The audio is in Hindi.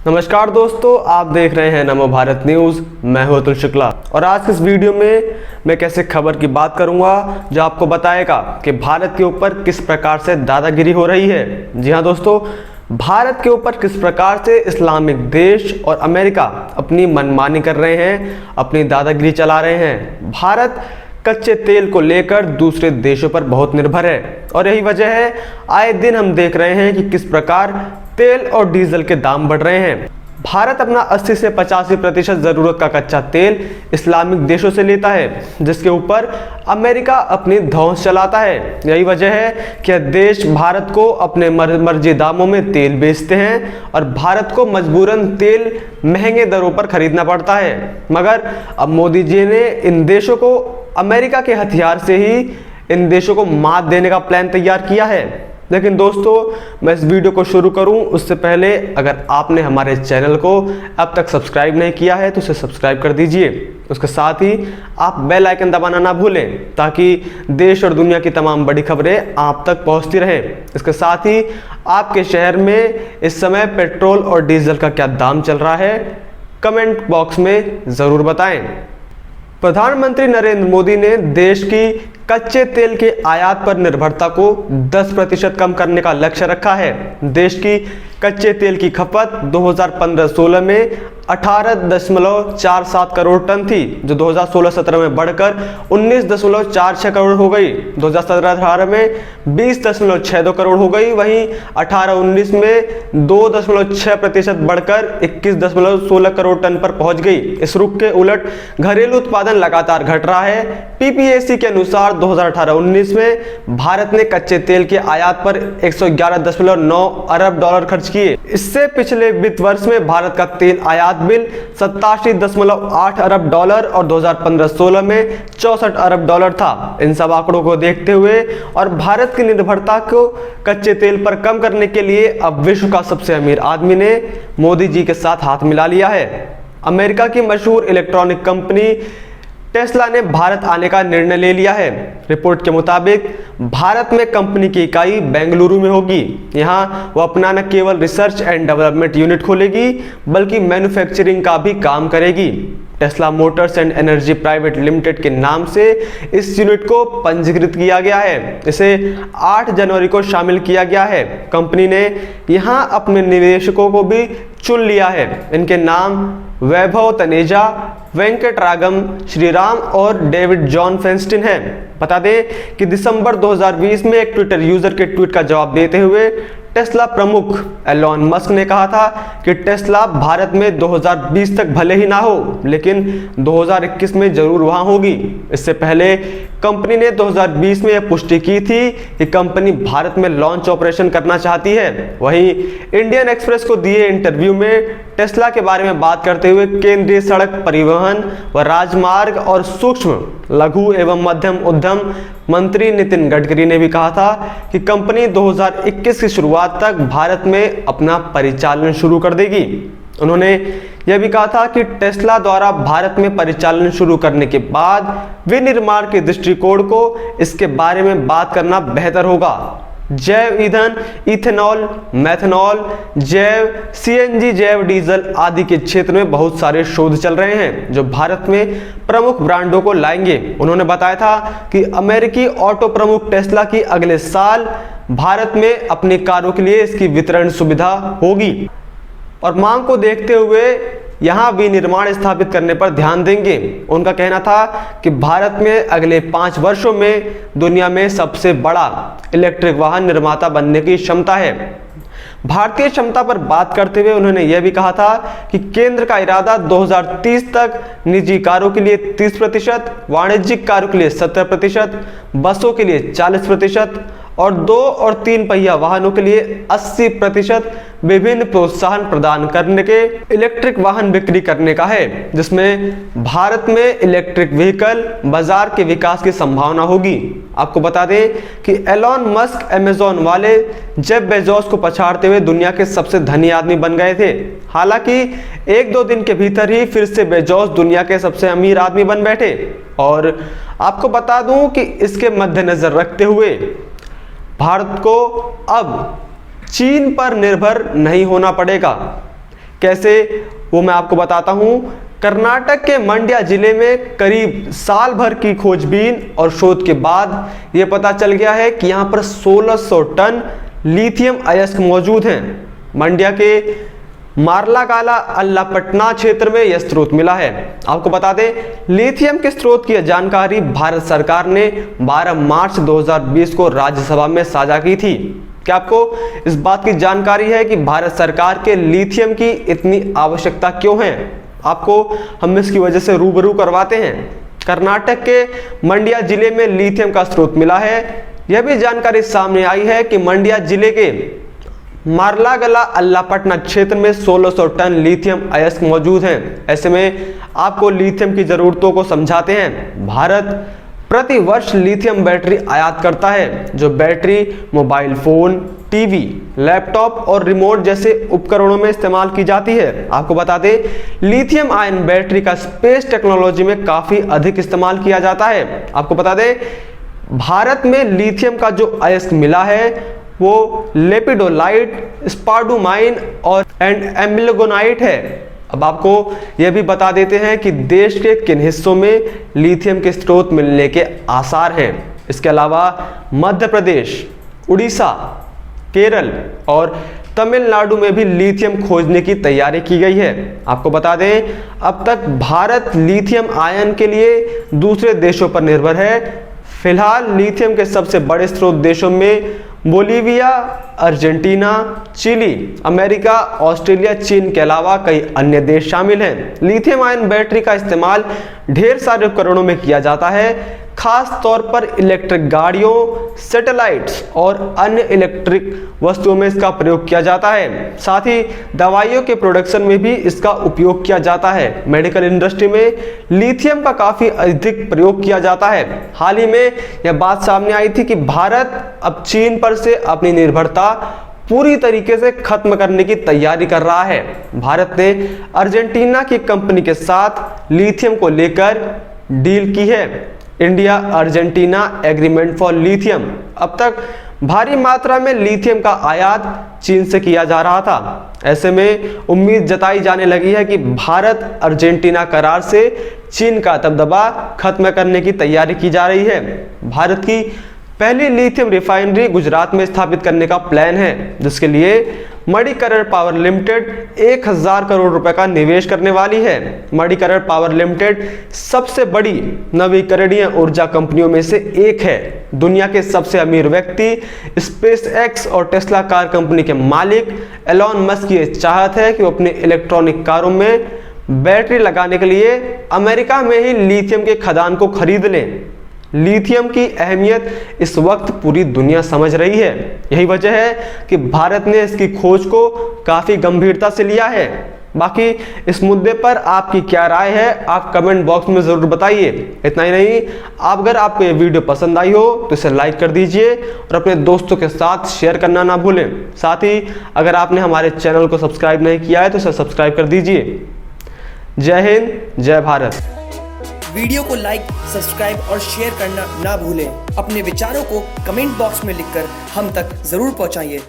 नमस्कार दोस्तों, आप देख रहे हैं नमो भारत न्यूज़। मैं हूं अतुल शुक्ला और आज की इस वीडियो में मैं कैसे खबर की बात करूंगा जो आपको बताएगा कि भारत के ऊपर किस प्रकार से दादागिरी हो रही है। जी हां दोस्तों, भारत के ऊपर किस प्रकार से इस्लामिक देश और अमेरिका अपनी मनमानी कर रहे हैं, अपनी दादागिरी चला रहे हैं। भारत कच्चे तेल को लेकर दूसरे देशों पर बहुत निर्भर है और यही वजह है आए दिन हम देख रहे हैं कि किस प्रकार तेल और डीजल के दाम बढ़ रहे हैं। भारत अपना 80 से 85% ज़रूरत का कच्चा तेल इस्लामिक देशों से लेता है, जिसके ऊपर अमेरिका अपनी धौंस चलाता है। यही वजह है कि देश भारत को अपने मर्जी दामों में तेल बेचते हैं और भारत को मजबूरन तेल महंगे दरों पर खरीदना पड़ता है। मगर अब मोदी जी ने इन देशों को अमेरिका के हथियार से ही इन देशों को मात देने का प्लान तैयार किया है। लेकिन दोस्तों, मैं इस वीडियो को शुरू करूं उससे पहले अगर आपने हमारे चैनल को अब तक सब्सक्राइब नहीं किया है तो उसे सब्सक्राइब कर दीजिए। उसके साथ ही आप बेल आइकन दबाना ना भूलें ताकि देश और दुनिया की तमाम बड़ी खबरें आप तक पहुंचती रहें। इसके साथ ही आपके शहर में इस समय पेट्रोल और डीजल का क्या दाम चल रहा है, कमेंट बॉक्स में ज़रूर बताएं। प्रधानमंत्री नरेंद्र मोदी ने देश की कच्चे तेल के आयात पर निर्भरता को 10% कम करने का लक्ष्य रखा है। देश की कच्चे तेल की खपत 2015-16 में 18.47 करोड़ टन थी, जो 2016-17 में बढ़कर 19.46 करोड़ हो गई। 2017-18 में 20.62 करोड़ हो गई। वहीं 18-19 में 2.6% बढ़कर 21.16 करोड़ टन पर पहुंच गई। इस रुख के उलट घरेलू उत्पादन लगातार घट रहा है। पीपीएसी के अनुसार 2018-19 में भारत ने कच्चे तेल के आयात पर 111.9 अरब डॉलर खर्च किए। इससे पिछले वित्त वर्ष में भारत का तेल आयात बिल 87.8 अरब डॉलर और 2015-16 में 64 अरब डॉलर था। इन सब आंकड़ों को देखते हुए और भारत की निर्भरता को कच्चे तेल पर कम करने के लिए अब विश्व का सबसे अमीर आदमी ने मोदी जी के साथ हाथ मिला लिया है। अमेरिका की मशहूर इलेक्ट्रॉनिक कंपनी टेस्ला ने भारत आने का निर्णय ले लिया है। रिपोर्ट के मुताबिक भारत में कंपनी की इकाई बेंगलुरु में होगी। यहां वो अपना न केवल रिसर्च एंड डेवलपमेंट यूनिट खोलेगी बल्कि मैन्युफैक्चरिंग का भी काम करेगी। Tesla Motors and energy private limited के नाम से इस यूनिट को पंजीकृत किया गया है। इसे 8 जनवरी को शामिल किया गया है। कंपनी ने यहां अपने निवेशकों को भी चुन लिया है। इनके नाम वैभव तनेजा, वेंकट रागम श्रीराम और डेविड जॉन फेंस्टिन है। बता दें कि दिसंबर 2020 में एक ट्विटर यूजर के ट्वीट का जवाब देते हुए टेस्ला प्रमुख एलॉन मस्क ने कहा था कि टेस्ला भारत में 2020 तक भले ही ना हो, लेकिन 2021 में जरूर वहां होगी। इससे पहले कंपनी ने 2020 में यह पुष्टि की थी कि कंपनी भारत में लॉन्च ऑपरेशन करना चाहती है। वहीं इंडियन एक्सप्रेस को दिए इंटरव्यू में टेस्ला के बारे में बात करते हुए केंद्रीय सड़क परिवहन व राजमार्ग और सूक्ष्म लघु एवं मध्यम उद्यम मंत्री नितिन गडकरी ने भी कहा था कि कंपनी 2021 की शुरुआत तक भारत में अपना परिचालन शुरू कर देगी। उन्होंने यह भी कहा था कि टेस्ला द्वारा भारत में परिचालन शुरू करने के बाद विनिर्माण के दृष्टिकोण को इसके बारे में बात करना बेहतर होगा। जैव ईंधन, इथेनॉल, मेथनॉल, जैव सीएनजी, जैव डीजल आदि के क्षेत्र में बहुत सारे शोध चल रहे हैं जो भारत में प्रमुख ब्रांडों को लाएंगे। उन्होंने बताया था कि अमेरिकी ऑटो प्रमुख टेस्ला की अगले साल भारत में अपनी कारों के लिए इसकी वितरण सुविधा होगी और मांग को देखते हुए यहां विनिर्माण स्थापित करने पर ध्यान देंगे। उनका कहना था कि भारत में अगले 5 वर्षों में दुनिया में सबसे बड़ा इलेक्ट्रिक वाहन निर्माता बनने की क्षमता है। भारतीय क्षमता पर बात करते हुए उन्होंने यह भी कहा था कि केंद्र का इरादा 2030 तक निजी कारों के लिए 30%, वाणिज्यिक कारों के लिए 70%, बसों के लिए 40% और 2 और 3 पहिया वाहनों के लिए 80% विभिन्न प्रोत्साहन प्रदान करने के इलेक्ट्रिक वाहन बिक्री करने का है, जिसमें भारत में इलेक्ट्रिक व्हीकल बाजार के विकास की संभावना होगी। आपको बता दें कि एलॉन मस्क अमेज़न वाले जेफ बेजोस को पछाड़ते हुए दुनिया के सबसे धनी आदमी बन गए थे। हालांकि 1-2 दिन के भीतर ही फिर से बेजोस दुनिया के सबसे अमीर आदमी बन बैठे। और आपको बता दूं कि इसके मद्देनजर रखते हुए भारत को अब चीन पर निर्भर नहीं होना पड़ेगा। कैसे, वो मैं आपको बताता हूं। कर्नाटक के मंड्या जिले में करीब साल भर की खोजबीन और शोध के बाद यह पता चल गया है कि यहां पर 1600 टन लिथियम अयस्क मौजूद हैं। मंड्या के मारलागाला अल्लापट्टना क्षेत्र में यह स्रोत मिला है। आपको बता दें, लिथियम के स्रोत की जानकारी भारत सरकार ने 12 मार्च 2020 को राज्यसभा में साझा की थी। क्या आपको इस बात की जानकारी है कि भारत सरकार के लिथियम की इतनी आवश्यकता क्यों है? आपको हम इसकी वजह से रूबरू करवाते हैं। कर्नाटक के मंड्या जिले में लिथियम का स्रोत मिला है। यह भी जानकारी सामने आई है कि मंड्या जिले के मारलागाला अल्लापट्टना क्षेत्र में 1600 टन लिथियम अयस्क मौजूद हैं। ऐसे में आपको लिथियम की जरूरतों को समझाते हैं। भारत प्रति वर्ष लिथियम बैटरी आयात करता है, जो battery mobile phone, TV, laptop और रिमोट जैसे उपकरणों में इस्तेमाल की जाती है। आपको बता दें, लिथियम आयन बैटरी का स्पेस टेक्नोलॉजी में काफी अधिक इस्तेमाल किया जाता है। आपको बता दें, भारत में लिथियम का जो अयस्क मिला है वो लेपिडोलाइट, स्पाडुमाइन और एम्बिलोगोनाइट है। अब आपको यह भी बता देते हैं कि देश के किन हिस्सों में लिथियम के स्रोत मिलने के आसार हैं। इसके अलावा मध्य प्रदेश, उड़ीसा, केरल और तमिलनाडु में भी लिथियम खोजने की तैयारी की गई है। आपको बता दें, अब तक भारत लिथियम आयन के लिए दूसरे देशों पर निर्भर है। फिलहाल लिथियम के सबसे बड़े स्रोत देशों में Bolivia, Argentina, Chile, America, Australia, चीन के अलावा कई अन्य देश शामिल हैं। लिथियम आयन बैटरी का इस्तेमाल ढेर सारे उपकरणों में किया जाता है, खास तौर पर इलेक्ट्रिक गाड़ियों, सैटेलाइट्स और अन्य इलेक्ट्रिक वस्तुओं में इसका प्रयोग किया जाता है। साथ ही दवाइयों के प्रोडक्शन में भी इसका उपयोग किया जाता है। मेडिकल इंडस्ट्री में लिथियम का काफी अधिक प्रयोग किया जाता है। हाल ही में यह बात सामने आई थी कि भारत अब चीन पर से अपनी निर्भरता पूरी तरीके से खत्म करने की तैयारी कर रहा है। भारत ने अर्जेंटीना की कंपनी के साथ लिथियम को लेकर डील की है, India Argentina agreement for lithium. अब तक भारी मात्रा में लिथियम का आयात चीन से किया जा रहा था। ऐसे में उम्मीद जताई जाने लगी है कि भारत अर्जेंटीना करार से चीन का दबदबा खत्म करने की तैयारी की जा रही है। भारत की पहली लिथियम रिफाइनरी गुजरात में स्थापित करने का प्लान है, जिसके लिए मणिकरण पावर लिमिटेड 1000 करोड़ रुपए का निवेश करने वाली है। मणिकरण पावर लिमिटेड सबसे बड़ी नवीकरणीय ऊर्जा कंपनियों में से एक है। दुनिया के सबसे अमीर व्यक्ति, स्पेस एक्स और टेस्ला कार कंपनी के मालिक एलॉन मस्क की चाहत है कि वो अपने इलेक्ट्रॉनिक कारों में बैटरी लगाने के लिए अमेरिका में ही लिथियम के खदान को खरीद लें। लिथियम की अहमियत इस वक्त पूरी दुनिया समझ रही है। यही वजह है कि भारत ने इसकी खोज को काफी गंभीरता से लिया है। बाकी इस मुद्दे पर आपकी क्या राय है, आप कमेंट बॉक्स में जरूर बताइए। इतना ही नहीं, अगर आपको ये वीडियो पसंद आई हो तो इसे लाइक कर दीजिए और अपने दोस्तों के साथ शेयर करना ना भूलें। साथ ही अगर आपने हमारे चैनल को सब्सक्राइब नहीं किया है तो इसे सब्सक्राइब कर दीजिए। जय हिंद, जय भारत। वीडियो को लाइक, सब्सक्राइब और शेयर करना ना भूलें। अपने विचारों को कमेंट बॉक्स में लिखकर हम तक जरूर पहुंचाइए।